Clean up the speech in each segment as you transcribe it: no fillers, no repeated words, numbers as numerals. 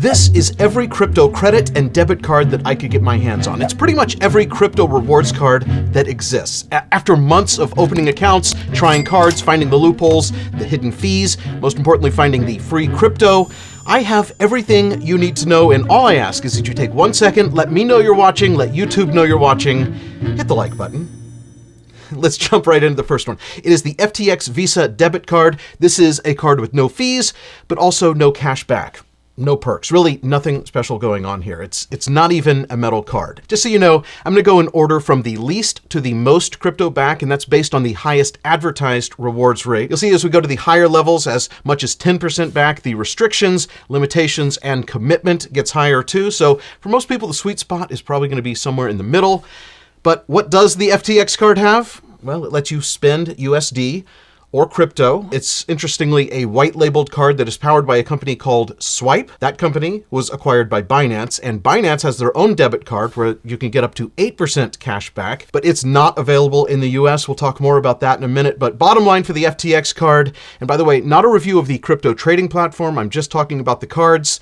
This is every crypto credit and debit card that I could get my hands on. It's pretty much every crypto rewards card that exists. After months of opening accounts, trying cards, finding the loopholes, the hidden fees, most importantly, finding the free crypto, I have everything you need to know, and all I ask is that you take 1 second, let me know you're watching, let YouTube know you're watching, hit the like button. Let's jump right into the first one. It is the FTX Visa Debit Card. This is a card with no fees, but also no cash back. No perks, really nothing special going on here. It's not even a metal card. Just so you know, I'm gonna go in order from the least to the most crypto back, and that's based on the highest advertised rewards rate. You'll see as we go to the higher levels, as much as 10% back, the restrictions, limitations, and commitment gets higher too. So for most people, the sweet spot is probably gonna be somewhere in the middle. But what does the FTX card have? Well, it lets you spend USD or crypto. It's interestingly a white labeled card that is powered by a company called Swipe. That company was acquired by Binance, and Binance has their own debit card where you can get up to 8% cash back, but it's not available in the US. We'll talk more about that in a minute. But bottom line for the FTX card, and by the way, not a review of the crypto trading platform. I'm just talking about the cards.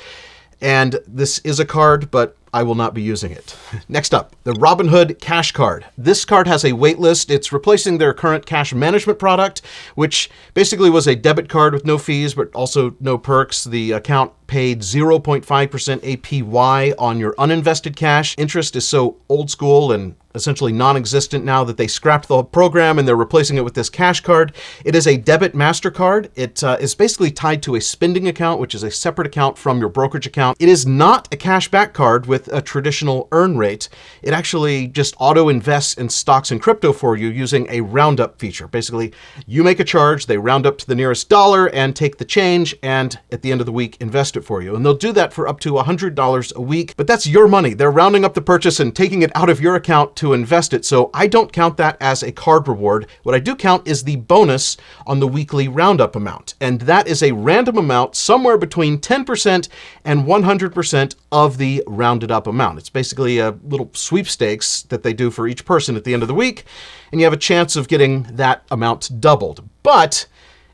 And this is a card, but I will not be using it. Next up, the Robinhood Cash Card. This card has a wait list. It's replacing their current cash management product, which basically was a debit card with no fees, but also no perks. The account paid 0.5% APY on your uninvested cash. Interest is so old school and essentially non-existent now that they scrapped the program and they're replacing it with this cash card. It is a debit Mastercard. It is basically tied to a spending account, which is a separate account from your brokerage account. It is not a cashback card with a traditional earn rate. It actually just auto invests in stocks and crypto for you using a roundup feature. Basically, you make a charge, they round up to the nearest dollar and take the change, and at the end of the week, invest it for you. And they'll do that for up to $100 a week, but that's your money. They're rounding up the purchase and taking it out of your account to invest it. So I don't count that as a card reward. What I do count is the bonus on the weekly roundup amount. And that is a random amount somewhere between 10% and 100% of the rounded up amount. It's basically a little sweepstakes that they do for each person at the end of the week. And you have a chance of getting that amount doubled. But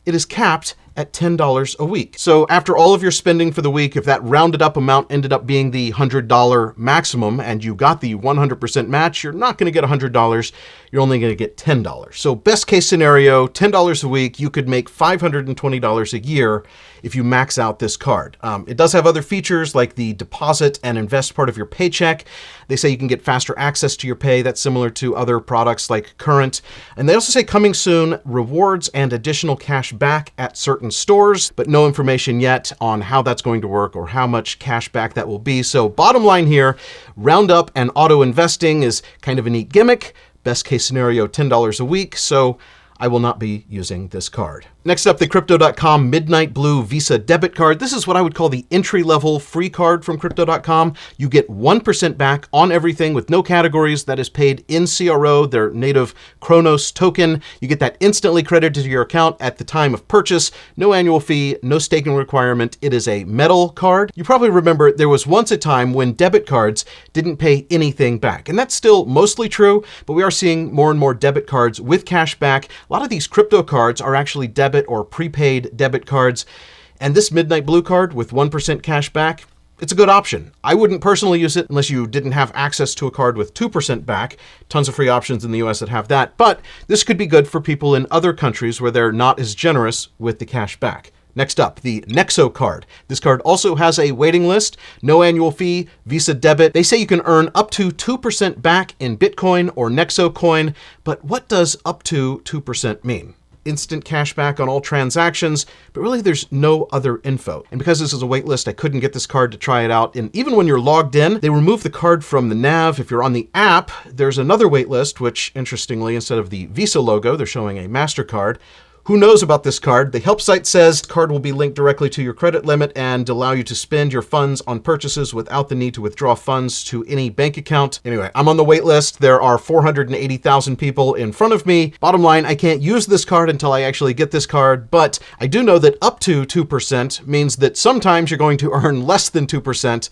it is capped at $10 a week. So after all of your spending for the week, if that rounded up amount ended up being the $100 maximum and you got the 100% match, you're not going to get $100. You're only going to get $10. So best case scenario, $10 a week, you could make $520 a year if you max out this card. It does have other features like the deposit and invest part of your paycheck. They say you can get faster access to your pay. That's similar to other products like Current. And they also say coming soon, rewards and additional cash back at certain stores, but no information yet on how that's going to work or how much cash back that will be. So bottom line here, roundup and auto investing is kind of a neat gimmick. Best case scenario, $10 a week. So I will not be using this card. Next up, the Crypto.com Midnight Blue Visa Debit Card. This is what I would call the entry-level free card from Crypto.com. You get 1% back on everything with no categories. That is paid in CRO, their native Chronos token. You get that instantly credited to your account at the time of purchase. No annual fee, no staking requirement. It is a metal card. You probably remember there was once a time when debit cards didn't pay anything back. And that's still mostly true, but we are seeing more and more debit cards with cash back. A lot of these crypto cards are actually debit or prepaid debit cards. And this Midnight Blue card with 1% cash back, it's a good option. I wouldn't personally use it unless you didn't have access to a card with 2% back. Tons of free options in the US that have that. But this could be good for people in other countries where they're not as generous with the cash back. Next up, the Nexo Card. This card also has a waiting list, no annual fee, Visa debit. They say you can earn up to 2% back in Bitcoin or Nexo coin, but what does up to 2% mean? Instant cash back on all transactions, but really there's no other info. And because this is a wait list, I couldn't get this card to try it out. And even when you're logged in, they remove the card from the nav. If you're on the app, there's another wait list, which interestingly, instead of the Visa logo, they're showing a Mastercard. Who knows about this card? The help site says the card will be linked directly to your credit limit and allow you to spend your funds on purchases without the need to withdraw funds to any bank account. Anyway, I'm on the wait list. There are 480,000 people in front of me. Bottom line, I can't use this card until I actually get this card, but I do know that up to 2% means that sometimes you're going to earn less than 2%.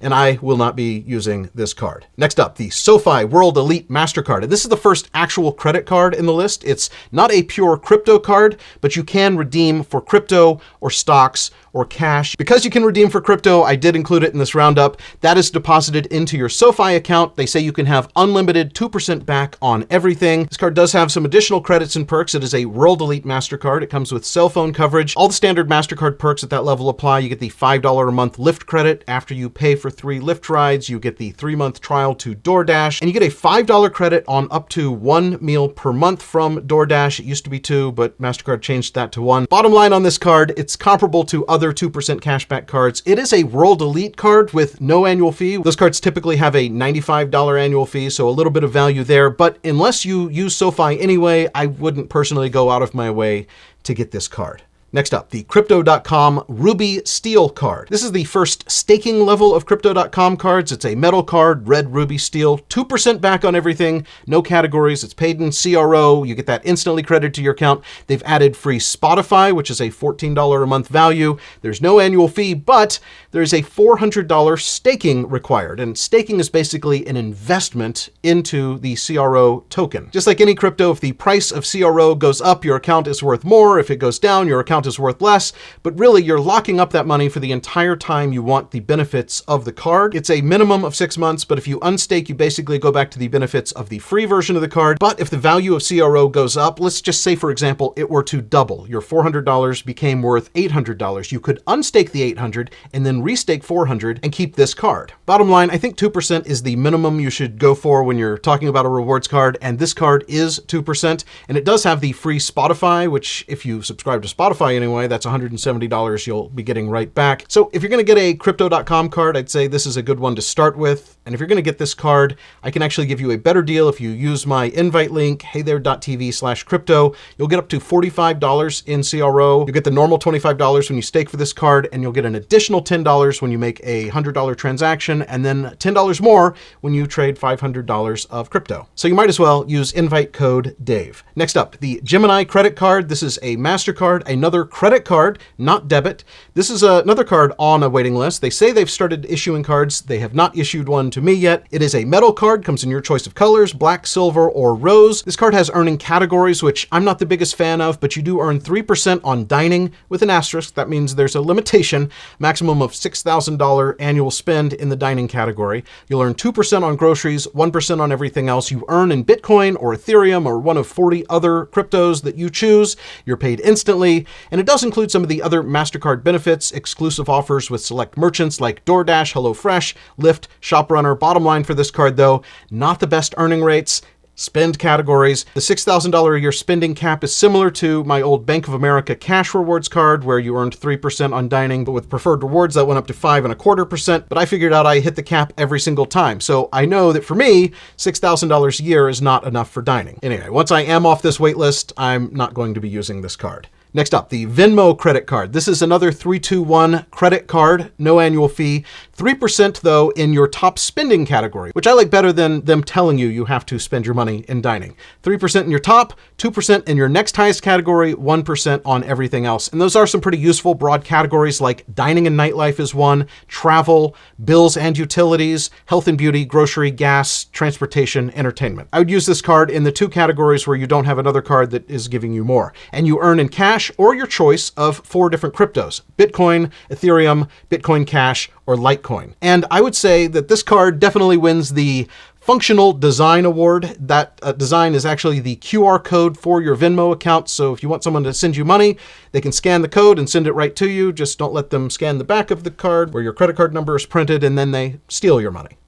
And I will not be using this card. Next up, the SoFi World Elite Mastercard. And this is the first actual credit card in the list. It's not a pure crypto card, but you can redeem for crypto or stocks or cash. Because you can redeem for crypto, I did include it in this roundup. That is deposited into your SoFi account. They say you can have unlimited 2% back on everything. This card does have some additional credits and perks. It is a World Elite Mastercard. It comes with cell phone coverage. All the standard Mastercard perks at that level apply. You get the $5 a month Lyft credit. After you pay for 3 Lyft rides, you get the 3-month trial to DoorDash, and you get a $5 credit on up to 1 meal per month from DoorDash. It used to be 2, but Mastercard changed that to 1. Bottom line on this card, it's comparable to other 2% cashback cards. It is a World Elite card with no annual fee. Those cards typically have a $95 annual fee, so a little bit of value there. But unless you use SoFi anyway, I wouldn't personally go out of my way to get this card. Next up, the Crypto.com Ruby Steel card. This is the first staking level of Crypto.com cards. It's a metal card, red ruby steel, 2% back on everything, no categories. It's paid in CRO. You get that instantly credited to your account. They've added free Spotify, which is a $14 a month value. There's no annual fee, but there's a $400 staking required. And staking is basically an investment into the CRO token. Just like any crypto, if the price of CRO goes up, your account is worth more. If it goes down, your account is worth less, but really you're locking up that money for the entire time you want the benefits of the card. It's a minimum of 6 months, but if you unstake, you basically go back to the benefits of the free version of the card. But if the value of CRO goes up, let's just say, for example, it were to double. Your $400 became worth $800. You could unstake the $800 and then restake $400 and keep this card. Bottom line, I think 2% is the minimum you should go for when you're talking about a rewards card, and this card is 2%, and it does have the free Spotify, which if you subscribe to Spotify anyway, that's $170 you'll be getting right back. So if you're going to get a Crypto.com card, I'd say this is a good one to start with. And if you're going to get this card, I can actually give you a better deal if you use my invite link, heythere.tv/crypto. You'll get up to $45 in CRO. You'll get the normal $25 when you stake for this card, and you'll get an additional $10 when you make a $100 transaction, and then $10 more when you trade $500 of crypto. So you might as well use invite code Dave. Next up, the Gemini credit card. This is a Mastercard, another credit card, not debit. This is another card on a waiting list. They say they've started issuing cards. They have not issued one to me yet. It is a metal card, comes in your choice of colors, black, silver, or rose. This card has earning categories, which I'm not the biggest fan of, but you do earn 3% on dining with an asterisk. That means there's a limitation, maximum of $6,000 annual spend in the dining category. You'll earn 2% on groceries, 1% on everything else. You earn in Bitcoin or Ethereum or one of 40 other cryptos that you choose. You're paid instantly, and it does include some of the other Mastercard benefits, exclusive offers with select merchants like DoorDash, HelloFresh, Lyft, ShopRunner. Bottom line for this card though, not the best earning rates. Spend categories. The $6,000 a year spending cap is similar to my old Bank of America cash rewards card where you earned 3% on dining, but with preferred rewards that went up to 5.25%. But I figured out I hit the cap every single time. So I know that for me, $6,000 a year is not enough for dining. Anyway, once I am off this wait list, I'm not going to be using this card. Next up, the Venmo credit card. This is another 321 credit card, no annual fee. 3% though in your top spending category, which I like better than them telling you you have to spend your money in dining. 3% in your top, 2% in your next highest category, 1% on everything else. And those are some pretty useful broad categories like dining and nightlife is one, travel, bills and utilities, health and beauty, grocery, gas, transportation, entertainment. I would use this card in the 2 categories where you don't have another card that is giving you more. And you earn in cash or your choice of 4 different cryptos: Bitcoin, Ethereum, Bitcoin Cash, or Litecoin. And I would say that this card definitely wins the Functional Design Award. That design is actually the QR code for your Venmo account. So if you want someone to send you money, they can scan the code and send it right to you. Just don't let them scan the back of the card where your credit card number is printed and then they steal your money.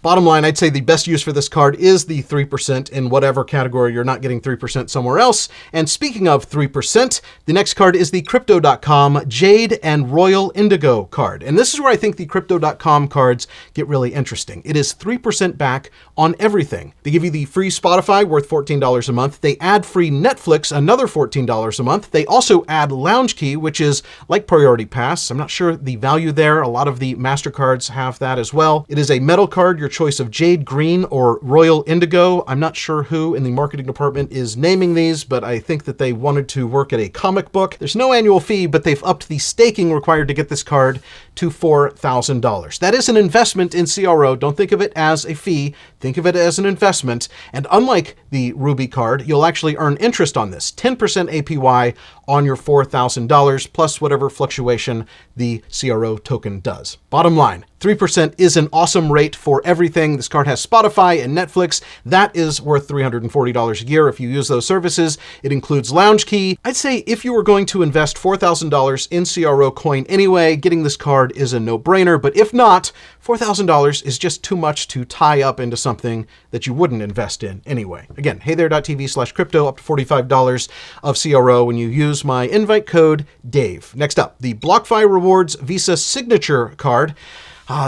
Bottom line, I'd say the best use for this card is the 3% in whatever category you're not getting 3% somewhere else. And speaking of 3%, the next card is the Crypto.com Jade and Royal Indigo card. And this is where I think the Crypto.com cards get really interesting. It is 3% back on everything. They give you the free Spotify worth $14 a month. They add free Netflix, another $14 a month. They also add Lounge Key, which is like Priority Pass. I'm not sure the value there. A lot of the MasterCards have that as well. It is a metal card, your choice of Jade Green or Royal Indigo. I'm not sure who in the marketing department is naming these, but I think that they wanted to work at a comic book. There's no annual fee, but they've upped the staking required to get this card to $4,000. That is an investment in CRO. Don't think of it as a fee. Think of it as an investment. And unlike the Ruby card, you'll actually earn interest on this, 10% APY on your $4,000 plus whatever fluctuation the CRO token does. Bottom line, 3% is an awesome rate for everything. This card has Spotify and Netflix. That is worth $340 a year if you use those services. It includes Lounge Key. I'd say if you were going to invest $4,000 in CRO coin anyway, getting this card is a no-brainer. But if not, $4,000 is just too much to tie up into something that you wouldn't invest in anyway. Again, heythere.tv/crypto, up to $45 of CRO when you use my invite code DAVE. Next up, the BlockFi Rewards Visa Signature Card.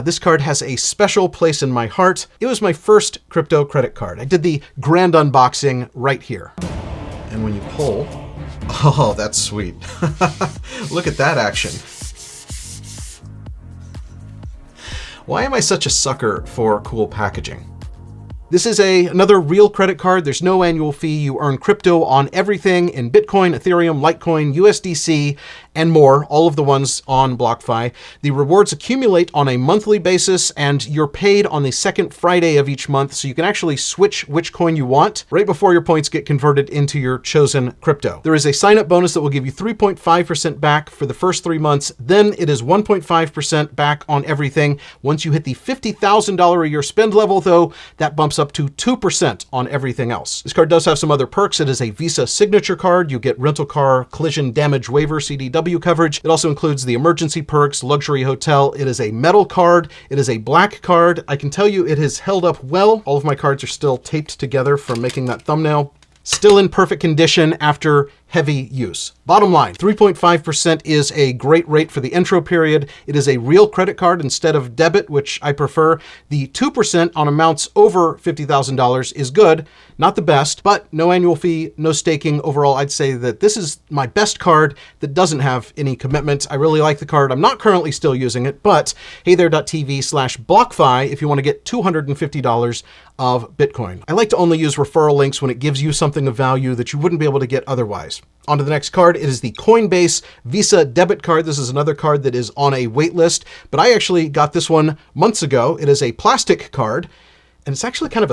This card has a special place in my heart. It was my first crypto credit card. I did the grand unboxing right here. And when you pull, oh, that's sweet. Look at that action. Why am I such a sucker for cool packaging? This is another real credit card. There's no annual fee. You earn crypto on everything in Bitcoin, Ethereum, Litecoin, USDC, and more, all of the ones on BlockFi. The rewards accumulate on a monthly basis, and you're paid on the second Friday of each month, so you can actually switch which coin you want right before your points get converted into your chosen crypto. There is a sign-up bonus that will give you 3.5% back for the first 3 months. Then it is 1.5% back on everything. Once you hit the $50,000 a year spend level, though, that bumps up to 2% on everything else. This card does have some other perks. It is a Visa signature card. You get rental car collision damage waiver, CDW coverage. It also includes the emergency perks, luxury hotel. It is a metal card. It is a black card. I can tell you it has held up well. All of my cards are still taped together from making that thumbnail. Still in perfect condition after heavy use. Bottom line, 3.5% is a great rate for the intro period. It is a real credit card instead of debit, which I prefer. The 2% on amounts over $50,000 is good, not the best, but no annual fee, no staking. Overall, I'd say that this is my best card that doesn't have any commitment. I really like the card. I'm not currently still using it, but heythere.tv/BlockFi if you want to get $250 of Bitcoin. I like to only use referral links when it gives you something of value that you wouldn't be able to get otherwise. On to the next card. It is the Coinbase Visa Debit Card. This is another card that is on a wait list, but I actually got this one months ago. It is a plastic card, and it's actually kind of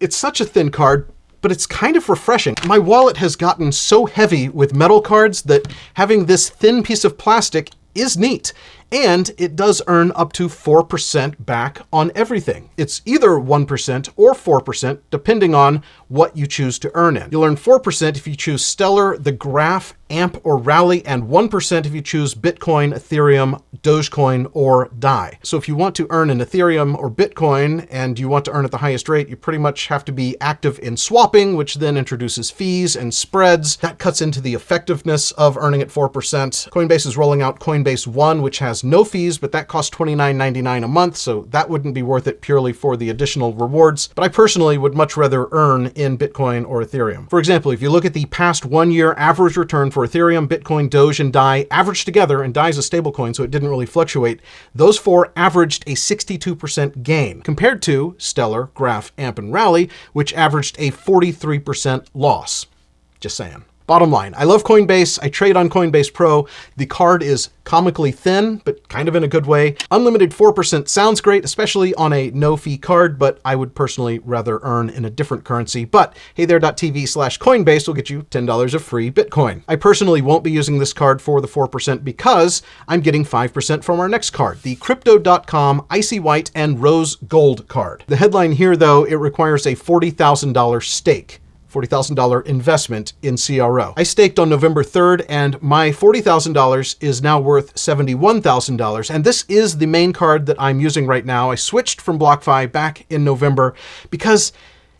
it's such a thin card, but it's kind of refreshing. My wallet has gotten so heavy with metal cards that having this thin piece of plastic is neat. And it does earn up to 4% back on everything. It's either 1% or 4%, depending on what you choose to earn in. You'll earn 4% if you choose Stellar, the Graph, AMP, or Rally, and 1% if you choose Bitcoin, Ethereum, Dogecoin, or DAI. So if you want to earn in Ethereum or Bitcoin and you want to earn at the highest rate, you pretty much have to be active in swapping, which then introduces fees and spreads. That cuts into the effectiveness of earning at 4%. Coinbase is rolling out Coinbase One, which has no fees, but that costs $29.99 a month, so that wouldn't be worth it purely for the additional rewards. But I personally would much rather earn in Bitcoin or Ethereum. For example, if you look at the past 1 year average return for Ethereum, Bitcoin, Doge, and DAI averaged together, and DAI is a stablecoin, so it didn't really fluctuate, those four averaged a 62% gain, compared to Stellar, Graph, AMP, and Rally, which averaged a 43% loss. Just saying. Bottom line, I love Coinbase. I trade on Coinbase Pro. The card is comically thin, but kind of in a good way. Unlimited 4% sounds great, especially on a no-fee card, but I would personally rather earn in a different currency. But heythere.tv/Coinbase will get you $10 of free Bitcoin. I personally won't be using this card for the 4% because I'm getting 5% from our next card, the Crypto.com Icy White and Rose Gold card. The headline here, though, it requires a $40,000 stake. $40,000 investment in CRO. I staked on November 3rd, and my $40,000 is now worth $71,000. And this is the main card that I'm using right now. I switched from BlockFi back in November because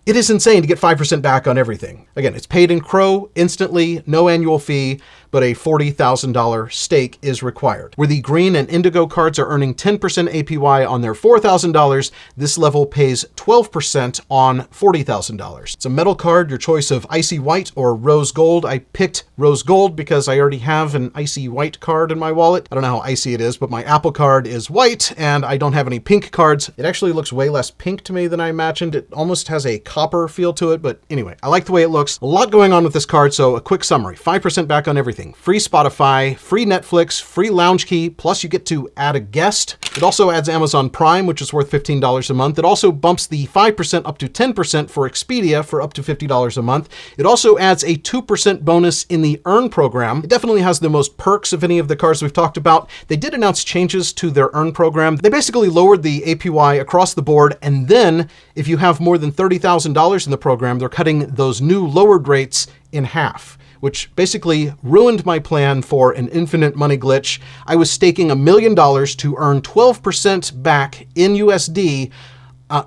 it is insane to get 5% back on everything. Again, it's paid in Crow instantly, no annual fee, but a $40,000 stake is required. Where the green and Indigo cards are earning 10% APY on their $4,000, this level pays 12% on $40,000. It's a metal card, your choice of Icy White or Rose Gold. I picked Rose Gold because I already have an Icy White card in my wallet. I don't know how icy it is, but my Apple card is white and I don't have any pink cards. It actually looks way less pink to me than I imagined. It almost has a copper feel to it, but anyway, I like the way it looks. A lot going on with this card, so a quick summary. 5% back on everything. Free Spotify, free Netflix, free lounge key, plus you get to add a guest. It also adds Amazon Prime, which is worth $15 a month. It also bumps the 5% up to 10% for Expedia for up to $50 a month. It also adds a 2% bonus in the Earn program. It definitely has the most perks of any of the cards we've talked about. They did announce changes to their Earn program. They basically lowered the APY across the board, and then if you have more than $30,000 in the program, they're cutting those new lowered rates in half, which basically ruined my plan for an infinite money glitch. I was staking $1 million to earn 12% back in USD,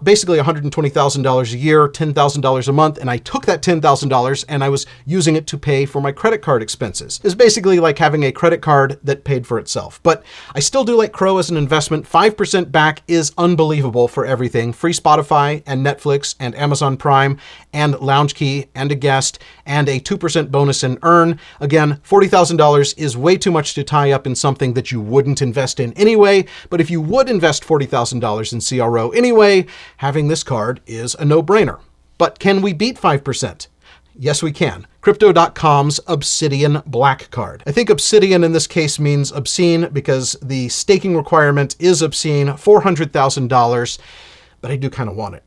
basically $120,000 a year, $10,000 a month, and I took that $10,000 and I was using it to pay for my credit card expenses. It's basically like having a credit card that paid for itself. But I still do like Crow as an investment. 5% back is unbelievable for everything. Free Spotify and Netflix and Amazon Prime and lounge key and a guest and a 2% bonus in Earn. Again, $40,000 is way too much to tie up in something that you wouldn't invest in anyway. But if you would invest $40,000 in CRO anyway, having this card is a no-brainer. But can we beat 5%? Yes, we can. Crypto.com's Obsidian Black Card. I think Obsidian in this case means obscene because the staking requirement is obscene, $400,000, but I do kind of want it.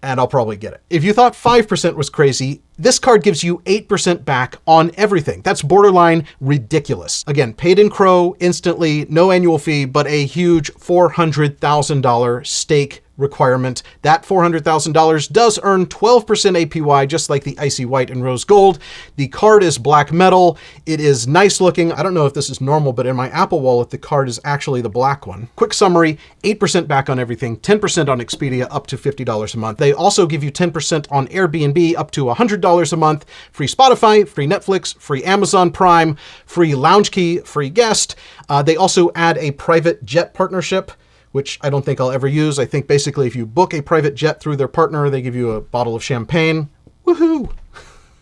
And I'll probably get it. If you thought 5% was crazy, this card gives you 8% back on everything. That's borderline ridiculous. Again, paid in Crow instantly, no annual fee, but a huge $400,000 stake requirement. That $400,000 does earn 12% APY, just like the Icy White and Rose Gold. The card is black metal. It is nice looking. I don't know if this is normal, but in my Apple Wallet, the card is actually the black one. Quick summary, 8% back on everything, 10% on Expedia up to $50 a month. They also give you 10% on Airbnb up to $100 a month, free Spotify, free Netflix, free Amazon Prime, free lounge key, free guest. They also add a private jet partnership, which I don't think I'll ever use. I think basically if you book a private jet through their partner, they give you a bottle of champagne. Woohoo!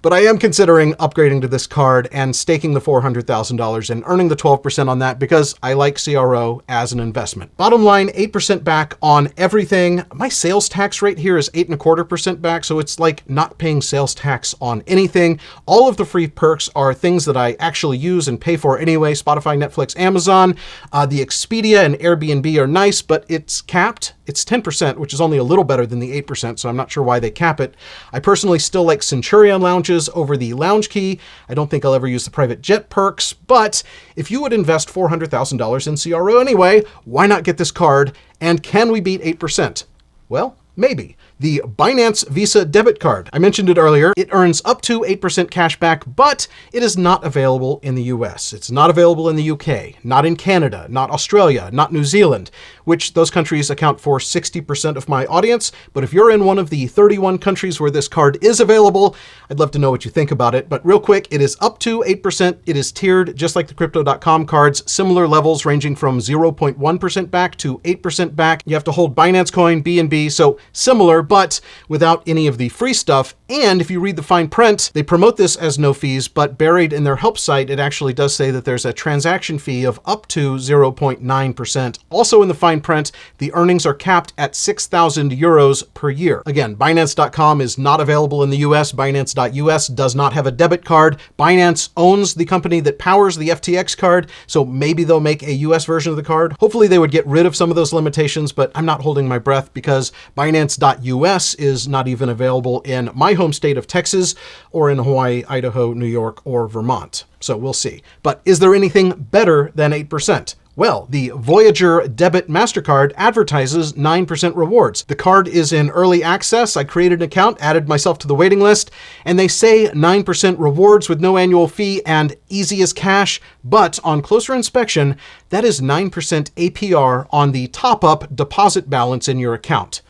But I am considering upgrading to this card and staking the $400,000 and earning the 12% on that because I like CRO as an investment. Bottom line, 8% back on everything. My sales tax rate here is 8.25% back, so it's like not paying sales tax on anything. All of the free perks are things that I actually use and pay for anyway. Spotify, Netflix, Amazon. The Expedia and Airbnb are nice, but it's capped. It's 10%, which is only a little better than the 8%, so I'm not sure why they cap it. I personally still like Centurion lounges over the lounge key. I don't think I'll ever use the private jet perks, but if you would invest $400,000 in CRO anyway, why not get this card? And can we beat 8%? Well, maybe. The Binance Visa Debit Card. I mentioned it earlier. It earns up to 8% cash back, but it is not available in the US. It's not available in the UK, not in Canada, not Australia, not New Zealand, which those countries account for 60% of my audience. But if you're in one of the 31 countries where this card is available, I'd love to know what you think about it. But real quick, it is up to 8%. It is tiered, just like the Crypto.com cards, similar levels ranging from 0.1% back to 8% back. You have to hold Binance Coin, BNB, so similar, but without any of the free stuff. And if you read the fine print, they promote this as no fees, but buried in their help site, it actually does say that there's a transaction fee of up to 0.9%. Also in the fine print, the earnings are capped at 6,000 euros per year. Again, Binance.com is not available in the US. Binance.us does not have a debit card. Binance owns the company that powers the FTX card, so maybe they'll make a US version of the card. Hopefully they would get rid of some of those limitations, but I'm not holding my breath because Binance.us is not even available in my home state of Texas or in Hawaii, Idaho, New York, or Vermont. So we'll see. But is there anything better than 8%? Well, the Voyager Debit Mastercard advertises 9% rewards. The card is in early access. I created an account, added myself to the waiting list, and they say 9% rewards with no annual fee and easy as cash. But on closer inspection, that is 9% APR on the top-up deposit balance in your account.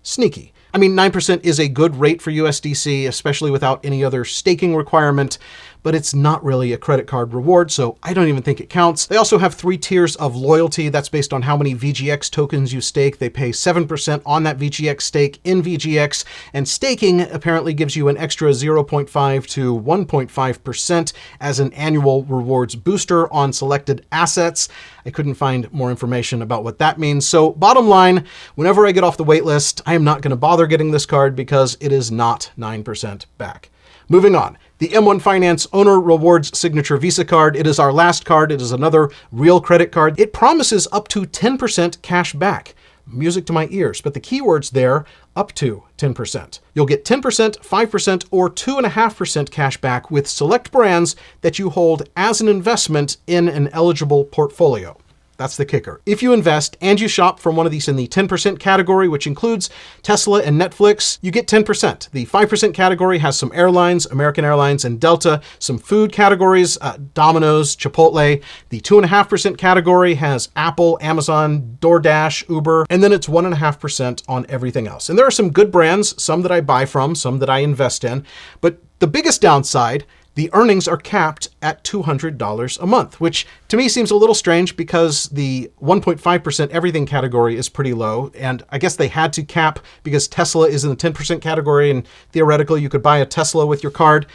Sneaky. I mean, 9% is a good rate for USDC, especially without any other staking requirement, but it's not really a credit card reward, so I don't even think it counts. They also have 3 tiers of loyalty. That's based on how many VGX tokens you stake. They pay 7% on that VGX stake in VGX, and staking apparently gives you an extra 0.5 to 1.5% as an annual rewards booster on selected assets. I couldn't find more information about what that means. So bottom line, whenever I get off the wait list, I am not going to bother getting this card because it is not 9% back. Moving on. The M1 Finance Owner Rewards Signature Visa Card. It is our last card. It is another real credit card. It promises up to 10% cash back. Music to my ears, but the keywords there, up to 10%. You'll get 10%, 5%, or 2.5% cash back with select brands that you hold as an investment in an eligible portfolio. That's the kicker. If you invest and you shop from one of these in the 10% category, which includes Tesla and Netflix, you get 10%. The 5% category has some airlines, American Airlines and Delta, some food categories, Domino's, Chipotle. The 2.5% category has Apple, Amazon, DoorDash, Uber, and then it's 1.5% on everything else. And there are some good brands, some that I buy from, some that I invest in, but the biggest downside, the earnings are capped at $200 a month, which to me seems a little strange because the 1.5% everything category is pretty low. And I guess they had to cap because Tesla is in the 10% category and theoretically you could buy a Tesla with your card.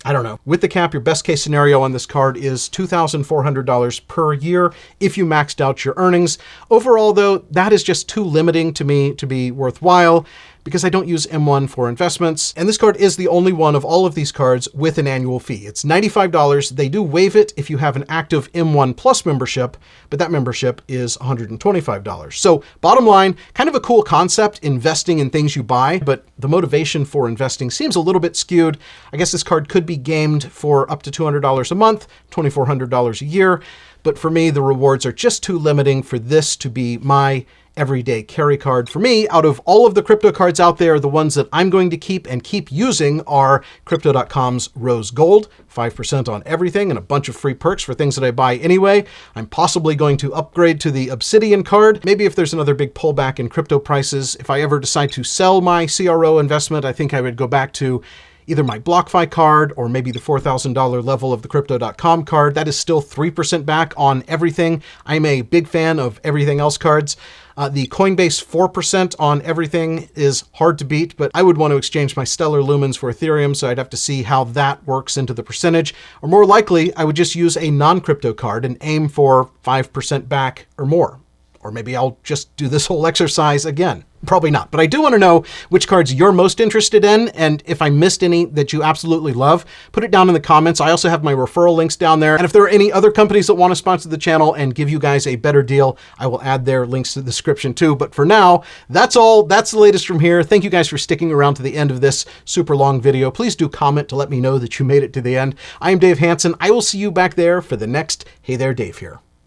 I don't know. With the cap, your best case scenario on this card is $2,400 per year if you maxed out your earnings. Overall, though, that is just too limiting to me to be worthwhile because I don't use M1 for investments. And this card is the only one of all of these cards with an annual fee. It's $95. They do waive it if you have an active M1 Plus membership, but that membership is $125. So bottom line, kind of a cool concept, investing in things you buy, but the motivation for investing seems a little bit skewed. I guess this card could be gamed for up to $200 a month, $2,400 a year. But for me, the rewards are just too limiting for this to be my everyday carry card. For me, out of all of the crypto cards out there, the ones that I'm going to keep and keep using are Crypto.com's Rose Gold, 5% on everything and a bunch of free perks for things that I buy anyway. I'm possibly going to upgrade to the Obsidian card. Maybe if there's another big pullback in crypto prices, if I ever decide to sell my CRO investment, I think I would go back to either my BlockFi card or maybe the $4,000 level of the Crypto.com card. That is still 3% back on everything. I'm a big fan of everything else cards. The Coinbase 4% on everything is hard to beat, but I would want to exchange my Stellar Lumens for Ethereum, so I'd have to see how that works into the percentage. Or more likely, I would just use a non-crypto card and aim for 5% back or more. Or maybe I'll just do this whole exercise again. Probably not, but I do want to know which cards you're most interested in, and if I missed any that you absolutely love, put it down in the comments. I also have my referral links down there, and if there are any other companies that want to sponsor the channel and give you guys a better deal, I will add their links to the description too. But for now, that's all. That's the latest from here. Thank you guys for sticking around to the end of this super long video. Please do comment to let me know that you made it to the end. I am Dave Hanson. I will see you back there for the next Hey There Dave here.